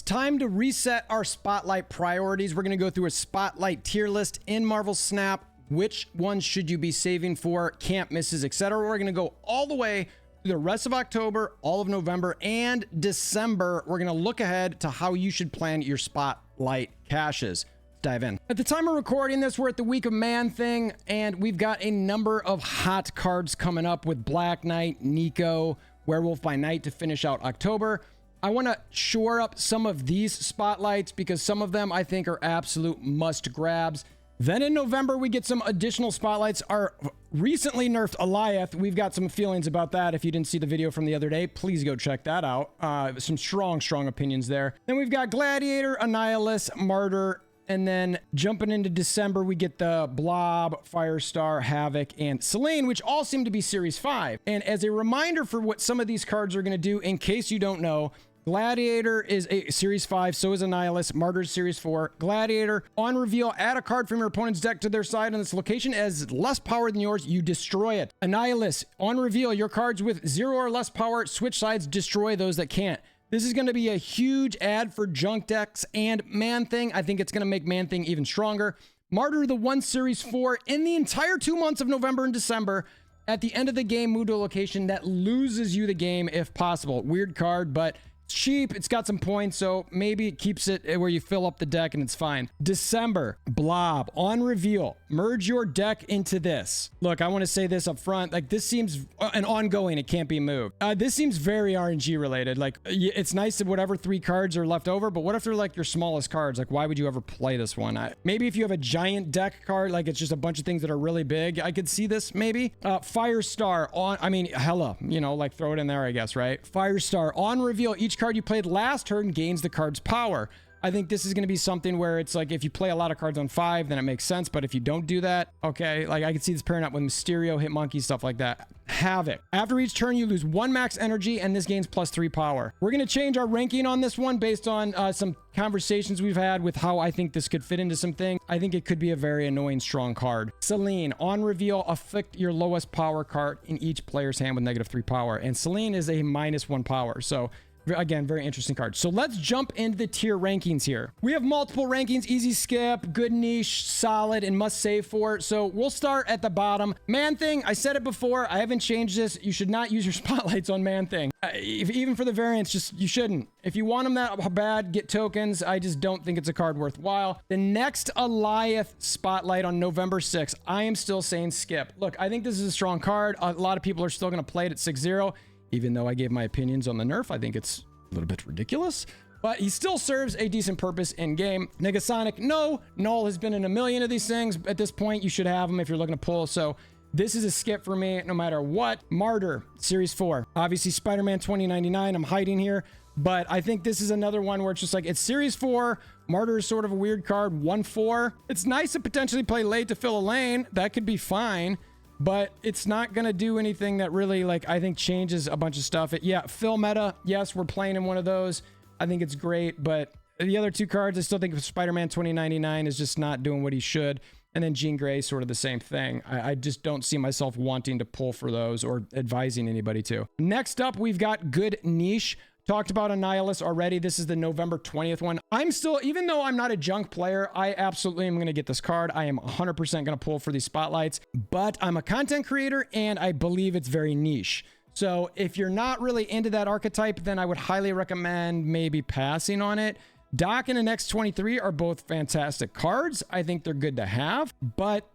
time to reset our spotlight priorities. We're going to go through a spotlight tier list in Marvel Snap. Which ones should you be saving for? Can't misses, etc. We're going to go all the way through the rest of October, all of November, and December. We're going to look ahead to how you should plan your spotlight caches. Let's dive in. At the time of recording this, we're at the week of Man-Thing, and we've got a number of hot cards coming up with Black Knight, Nico, Werewolf by Night to finish out October. I want to shore up some of these spotlights because some of them I think are absolute must grabs. Then in November, we get some additional spotlights. Our recently nerfed Alioth, we've got some feelings about that. If you didn't see the video from the other day, please go check that out. Some strong opinions there. Then we've got Gladiator, Annihilus, Martyr, and then jumping into December, we get the Blob, Firestar, Havoc, and Selene, which all seem to be Series 5. And as a reminder for what some of these cards are going to do, in case you don't know, Gladiator is a Series 5, so is Annihilus. Martyr's Series 4. Gladiator, on reveal, add a card from your opponent's deck to their side on this location as less power than yours, you destroy it. Annihilus, on reveal, your cards with 0 or less power, switch sides, destroy those that can't. This is going to be a huge add for junk decks and Man-Thing. I think it's going to make Man-Thing even stronger. Martyr, the 1 Series 4, in the entire 2 months of November and December, at the end of the game, move to a location that loses you the game if possible. Weird card, but it's cheap, it's got some points, so maybe it keeps it where you fill up the deck and it's fine. December, Blob, on reveal, merge your deck into this. Look, I want to say this up front, like this seems an ongoing, it can't be moved. This seems very RNG related. Like it's nice that whatever 3 cards are left over, but what if they're like your smallest cards? Like why would you ever play this one? Maybe if you have a giant deck card, like it's just a bunch of things that are really big, I could see this maybe. Firestar on, I mean, hella, you know, like throw it in there, I guess, right? Firestar, on reveal, each card you played last turn gains the card's power. I think this is going to be something where it's like if you play a lot of cards on 5, then it makes sense. But if you don't do that, okay, like I can see this pairing up with Mysterio, Hitmonkey, stuff like that. Havoc. After each turn, you lose 1 max energy, and this gains +3 power. We're going to change our ranking on this one based on some conversations we've had with how I think this could fit into some things. I think it could be a very annoying strong card. Selene, on reveal, afflict your lowest power card in each player's hand with -3 power. And Selene is a -1 power. So again, very interesting card. So let's jump into the tier rankings here. We have multiple rankings: easy skip, good niche, solid, and must save for. So we'll start at the bottom. Man-Thing, I said it before, I haven't changed this. You should not use your spotlights on Man-Thing. Even for the variants, just you shouldn't. If you want them that bad, get tokens. I just don't think it's a card worthwhile. The next Alioth spotlight on November 6th, I am still saying skip. Look, I think this is a strong card. A lot of people are still going to play it at 6-0. Even though I gave my opinions on the nerf, I think it's a little bit ridiculous, but he still serves a decent purpose in game. Negasonic, no. Null has been in a million of these things. At this point, you should have them if you're looking to pull. So this is a skip for me no matter what. Martyr, Series 4. Obviously, Spider-Man 2099. I'm hiding here, but I think this is another one where it's just like, it's Series 4. Martyr is sort of a weird card. 1/4. It's nice to potentially play late to fill a lane. That could be fine, but it's not going to do anything that really, like, I think changes a bunch of stuff. Yeah, fill meta. Yes, we're playing in one of those. I think it's great, but the other 2 cards, I still think Spider-Man 2099 is just not doing what he should. And then Jean Grey, sort of the same thing. I just don't see myself wanting to pull for those or advising anybody to. Next up, we've got good niche. Talked about Annihilus already. This is the November 20th one. I'm still, even though I'm not a junk player, I absolutely am going to get this card. I am 100% going to pull for these spotlights, but I'm a content creator and I believe it's very niche. So if you're not really into that archetype, then I would highly recommend maybe passing on it. Doc and an X23 are both fantastic cards. I think they're good to have, but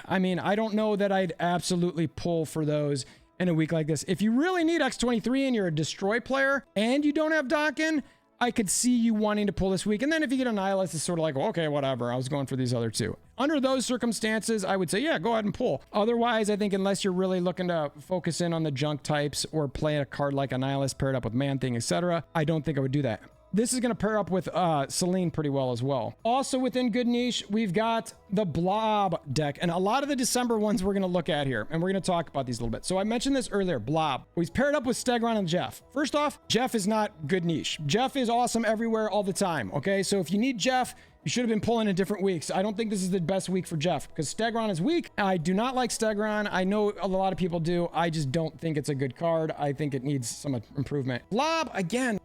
I mean, I don't know that I'd absolutely pull for those in a week like this. If you really need X23 and you're a destroy player and you don't have Dokken, I could see you wanting to pull this week. And then if you get Annihilus, it's sort of like, well, okay, whatever. I was going for these other 2. Under those circumstances, I would say, yeah, go ahead and pull. Otherwise, I think unless you're really looking to focus in on the junk types or play a card like Annihilus paired up with Man-Thing, etc., I don't think I would do that. This is going to pair up with Selene pretty well as well. Also within good niche, we've got the Blob deck. And a lot of the December ones we're going to look at here. And we're going to talk about these a little bit. So I mentioned this earlier, Blob. He's paired up with Stegron and Jeff. First off, Jeff is not good niche. Jeff is awesome everywhere all the time. Okay, so if you need Jeff, you should have been pulling in different weeks. I don't think this is the best week for Jeff because Stegron is weak. I do not like Stegron. I know a lot of people do. I just don't think it's a good card. I think it needs some improvement. Blob, again,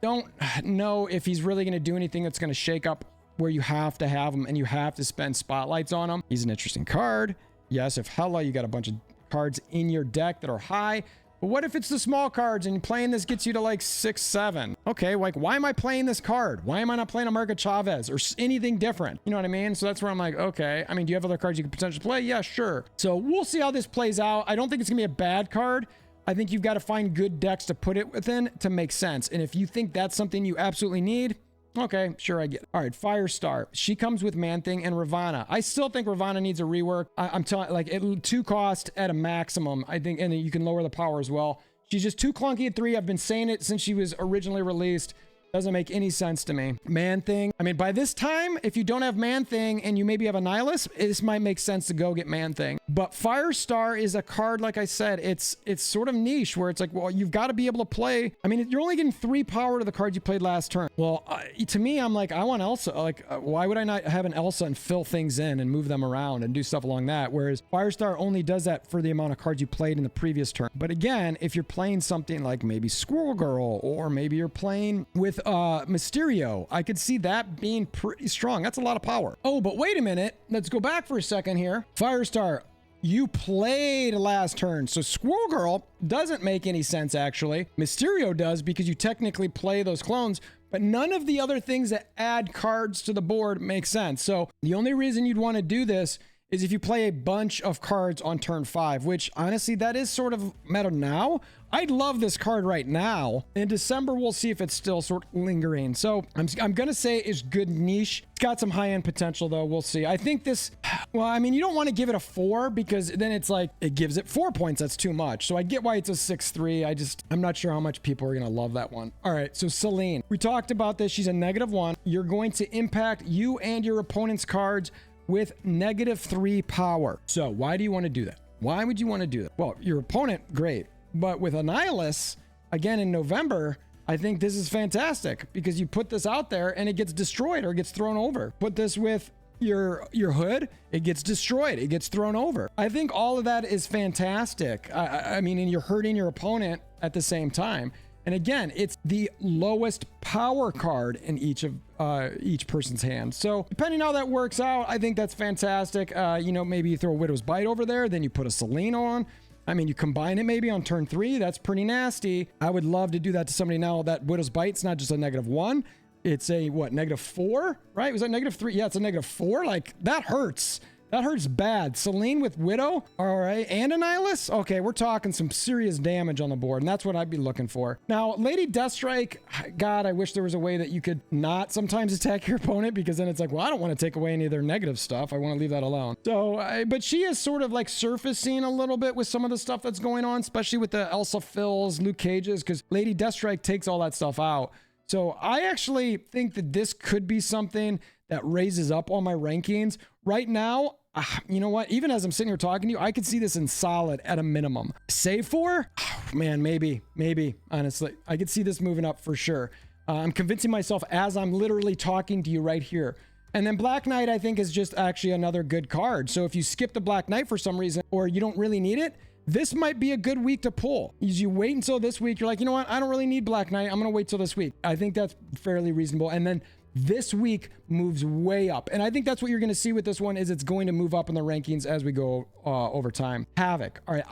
don't know if he's really going to do anything that's going to shake up where you have to have him and you have to spend spotlights on him. He's an interesting card. Yes, if hella you got a bunch of cards in your deck that are high. But what if it's the small cards and playing this gets you to like 6, 7? Okay, like why am I playing this card? Why am I not playing America Chavez or anything different? You know what I mean? So that's where I'm like, okay. I mean, do you have other cards you could potentially play? Yeah, sure. So we'll see how this plays out. I don't think it's gonna be a bad card. I think you've got to find good decks to put it within to make sense. And if you think that's something you absolutely need, okay, sure, I get it. All right, Firestar. She comes with Man-Thing and Ravana. I still think Ravana needs a rework. I'm telling, like, 2 cost at a maximum, I think, and you can lower the power as well. She's just too clunky at 3. I've been saying it since she was originally released. Doesn't make any sense to me. Man-Thing. I mean, by this time, if you don't have Man-Thing and you maybe have a Nihilus, this might make sense to go get Man-Thing. But Firestar is a card, like I said, it's sort of niche where it's like, well, you've got to be able to play. I mean, you're only getting 3 power to the cards you played last turn. Well, to me, I'm like, I want Elsa. Like, why would I not have an Elsa and fill things in and move them around and do stuff along that? Whereas Firestar only does that for the amount of cards you played in the previous turn. But again, if you're playing something like maybe Squirrel Girl, or maybe you're playing with Mysterio, I could see that being pretty strong. That's a lot of power. Oh, but wait a minute. Let's go back for a second here. Firestar, you played last turn. So Squirrel Girl doesn't make any sense, actually. Mysterio does because you technically play those clones, but none of the other things that add cards to the board make sense. So the only reason you'd want to do this is if you play a bunch of cards on turn 5, which honestly, that is sort of meta now. I'd love this card right now. In December, we'll see if it's still sort of lingering. So I'm going to say it's good niche. It's got some high-end potential, though. We'll see. I think this, well, I mean, you don't want to give it a 4 because then it's like, it gives it 4 points. That's too much. So I get why it's a 6-3. I'm not sure how much people are going to love that one. All right, so Celine. We talked about this. She's a -1. You're going to impact you and your opponent's cards with -3 power. So why do you want to do that? Why would you want to do that? Well, your opponent, great. But with Annihilus, again in November, I think this is fantastic because you put this out there and it gets destroyed or gets thrown over. Put this with your hood, it gets destroyed, it gets thrown over. I think all of that is fantastic. I mean, and you're hurting your opponent at the same time. And again, it's the lowest power card in each person's hand. So depending how that works out, I think that's fantastic. You know, maybe you throw a Widow's Bite over there, then you put a Selene on. I mean, you combine it maybe on turn 3. That's pretty nasty. I would love to do that to somebody now. That Widow's Bite's not just a -1. It's a, what, -4, right? Was that -3? Yeah, it's a -4. Like, that hurts. That hurts bad. Selene with Widow, all right, and Annihilus? Okay, we're talking some serious damage on the board, and that's what I'd be looking for. Now, Lady Deathstrike, God, I wish there was a way that you could not sometimes attack your opponent, because then it's like, well, I don't want to take away any of their negative stuff. I want to leave that alone. So, but she is sort of like surfacing a little bit with some of the stuff that's going on, especially with the Elsa Phils, Luke Cages, because Lady Deathstrike takes all that stuff out. So I actually think that this could be something that raises up all my rankings. Right now, you know what? Even as I'm sitting here talking to you, I could see this in solid at a minimum. Save 4? Oh, man, maybe, honestly. I could see this moving up for sure. I'm convincing myself as I'm literally talking to you right here. And then Black Knight, I think, is just actually another good card. So if you skip the Black Knight for some reason, or you don't really need it, this might be a good week to pull. You wait until this week. You're like, you know what? I don't really need Black Knight. I'm going to wait till this week. I think that's fairly reasonable. And then this week moves way up. And I think that's what you're going to see with this one is it's going to move up in the rankings as we go over time. Havoc. All right.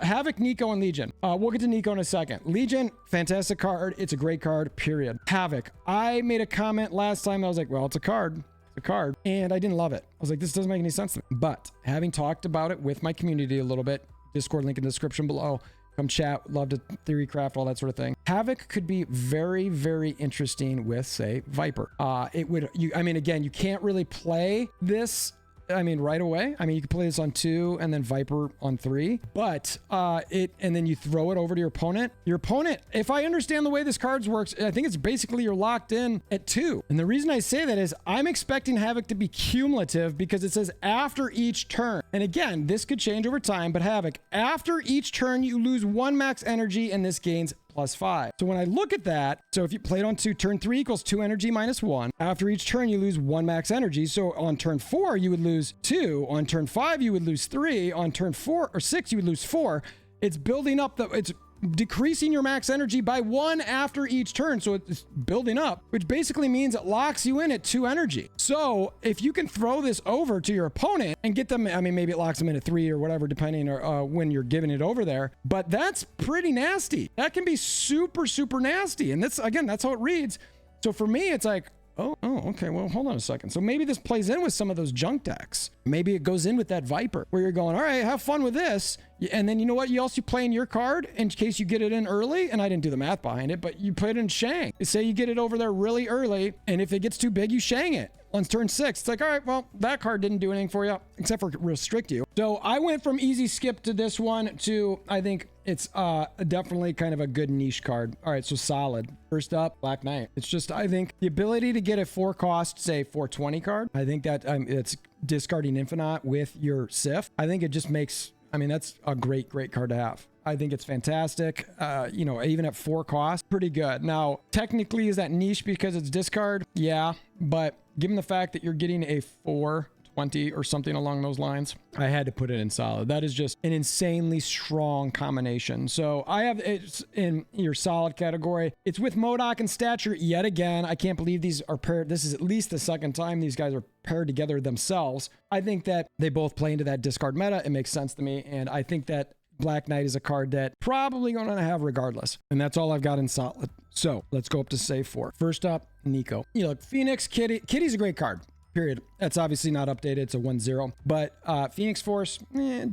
Havoc, Nico, and Legion. We'll get to Nico in a second. Legion, fantastic card. It's a great card, period. Havoc. I made a comment last time. I was like, well, it's a card. It's a card. And I didn't love it. I was like, this doesn't make any sense to me. But having talked about it with my community a little bit, Discord link in the description below. Come chat, love to theory craft, all that sort of thing. Havoc could be very, very interesting with, say, Viper. I mean, again, you can't really play this, I mean, right away. I mean, you can play this on 2 and then Viper on 3, but and then you throw it over to your opponent. Your opponent, if I understand the way this card works, I think it's basically you're locked in at 2. And the reason I say that is I'm expecting Havoc to be cumulative because it says after each turn. And again, this could change over time, but Havoc, after each turn, you lose 1 max energy and this gains +5. So when I look at that, so if you played on 2, turn 3 equals 2 energy -1. After each turn, you lose 1 max energy. So on turn 4, you would lose 2. On turn 5, you would lose 3. On turn 4 or 6, you would lose 4. It's building up it's decreasing your max energy by 1 after each turn. So it's building up, which basically means it locks you in at 2 energy. So if you can throw this over to your opponent and get them, I mean, maybe it locks them in at 3 or whatever, depending on when you're giving it over there, but that's pretty nasty. That can be super, super nasty. And that's, again, that's how it reads. So for me, it's like, oh, okay. Well, hold on a second. So maybe this plays in with some of those junk decks. Maybe it goes in with that Viper where you're going, all right, have fun with this. And then you know what? You also play in your card in case you get it in early. And I didn't do the math behind it, but you put it in Shang. Say you get it over there really early. And if it gets too big, you Shang it. On turn 6, it's like, all right, well, that card didn't do anything for you except for restrict you. So I went from easy skip to this one to, I think it's definitely kind of a good niche card. All right, so solid. First up, Black Knight. It's just, I think the ability to get a 4 cost, say 420 card. I think that it's discarding Infinite with your Sif. I think it just makes, I mean, that's a great, great card to have. I think it's fantastic. You know, even at 4 cost, pretty good. Now, technically, is that niche because it's discard? Yeah, but given the fact that you're getting a 420 or something along those lines, I had to put it in solid. That is just an insanely strong combination. So I have it in your solid category. It's with MODOK and Stature yet again. I can't believe these are paired. This is at least the second time these guys are paired together themselves. I think that they both play into that discard meta. It makes sense to me. And I think that Black Knight is a card that probably going to have regardless. And that's all I've got in solid. So let's go up to save 4. First up, Nico. You look, Phoenix, Kitty. Kitty's a great card. Period. That's obviously not updated. It's a 1-0. But Phoenix Force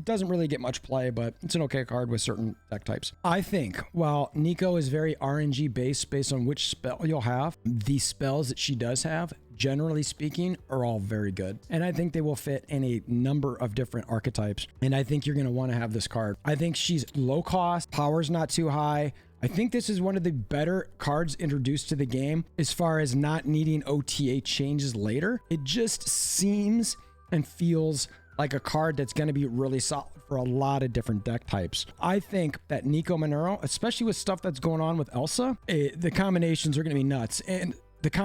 doesn't really get much play, but it's an okay card with certain deck types. I think while Nico is very RNG based on which spell you'll have, the spells that she does have, generally speaking, are all very good. And I think they will fit in a number of different archetypes. And I think you're going to want to have this card. I think she's low cost, power's not too high. I think this is one of the better cards introduced to the game as far as not needing OTA changes later. It just seems and feels like a card that's going to be really solid for a lot of different deck types. I think that Nico Minoru, especially with stuff that's going on with Elsa, the combinations are going to be nuts. And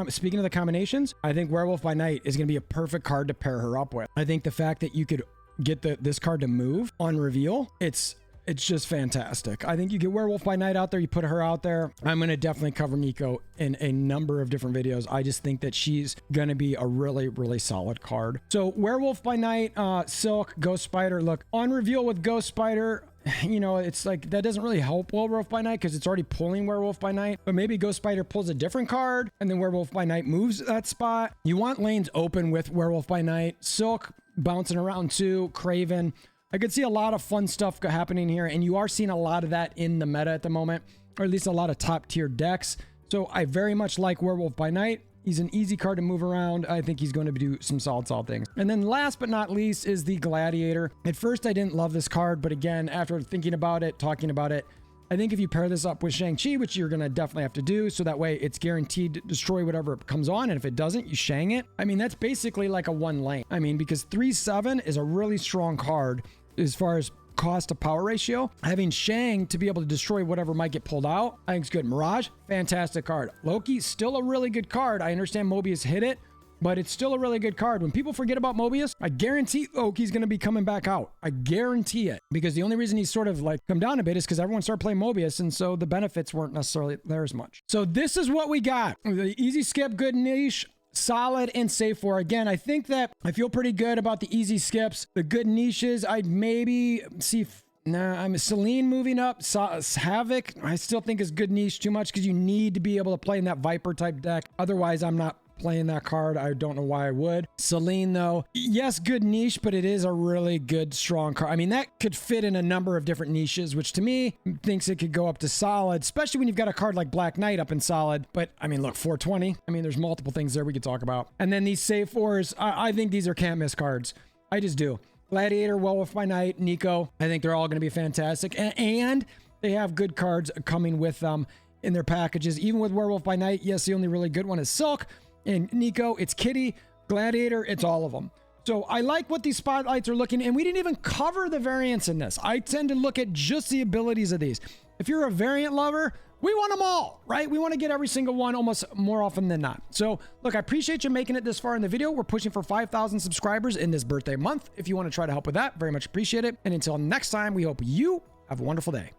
speaking of the combinations, I think Werewolf by Night is going to be a perfect card to pair her up with. I think the fact that you could get this card to move on reveal, it's just fantastic. I think you get Werewolf by Night out there, you put her out there. I'm going to definitely cover Nico in a number of different videos. I just think that she's going to be a really, really solid card. So Werewolf by Night, Silk, Ghost Spider. Look, on reveal with Ghost Spider, you know, it's like that doesn't really help Werewolf by Night because it's already pulling Werewolf by Night. But maybe Ghost Spider pulls a different card and then Werewolf by Night moves that spot. You want lanes open with Werewolf by Night. Silk bouncing around too. Craven. I could see a lot of fun stuff happening here, and you are seeing a lot of that in the meta at the moment, or at least a lot of top tier decks. So I very much like Werewolf by Night. He's an easy card to move around. I think he's going to do some solid things. And then last but not least is the Gladiator. At first, I didn't love this card, but again, after thinking about it, talking about it, I think if you pair this up with Shang-Chi, which you're going to definitely have to do, so that way it's guaranteed to destroy whatever comes on, and if it doesn't, you Shang it. I mean, that's basically like a 1 lane. I mean, because 3/7 is a really strong card as far as cost to power ratio. Having Shang to be able to destroy whatever might get pulled out, I think it's good. Mirage, fantastic card. Loki, still a really good card. I understand Mobius hit it, but it's still a really good card. When people forget about Mobius, I guarantee Loki's going to be coming back out. I guarantee it. Because the only reason he's sort of like come down a bit is because everyone started playing Mobius, and so the benefits weren't necessarily there as much. So this is what we got. The easy skip, good niche, solid, and save 4. Again, I think that I feel pretty good about the easy skips. The good niches, I'd maybe see... I'm Celine moving up. Havoc, I still think is good niche too much because you need to be able to play in that Viper type deck. Otherwise, I'm not playing that card. I don't know why I would. Celine, though, yes, good niche, but it is a really good, strong card. I mean, that could fit in a number of different niches, which to me thinks it could go up to solid, especially when you've got a card like Black Knight up in solid. But I mean, look, 420. I mean, there's multiple things there we could talk about. And then these save 4s, I think these are can't miss cards. I just do. Gladiator, Werewolf by Night, Nico. I think they're all going to be fantastic. And they have good cards coming with them in their packages. Even with Werewolf by Night, yes, the only really good one is Silk. And Nico, it's Kitty, Gladiator, it's all of them. So I like what these spotlights are looking, and we didn't even cover the variants in this. I tend to look at just the abilities of these. If you're a variant lover, we want them all, right? We want to get every single one almost more often than not. So look, I appreciate you making it this far in the video. We're pushing for 5,000 subscribers in this birthday month. If you want to try to help with that, very much appreciate it. And until next time, we hope you have a wonderful day.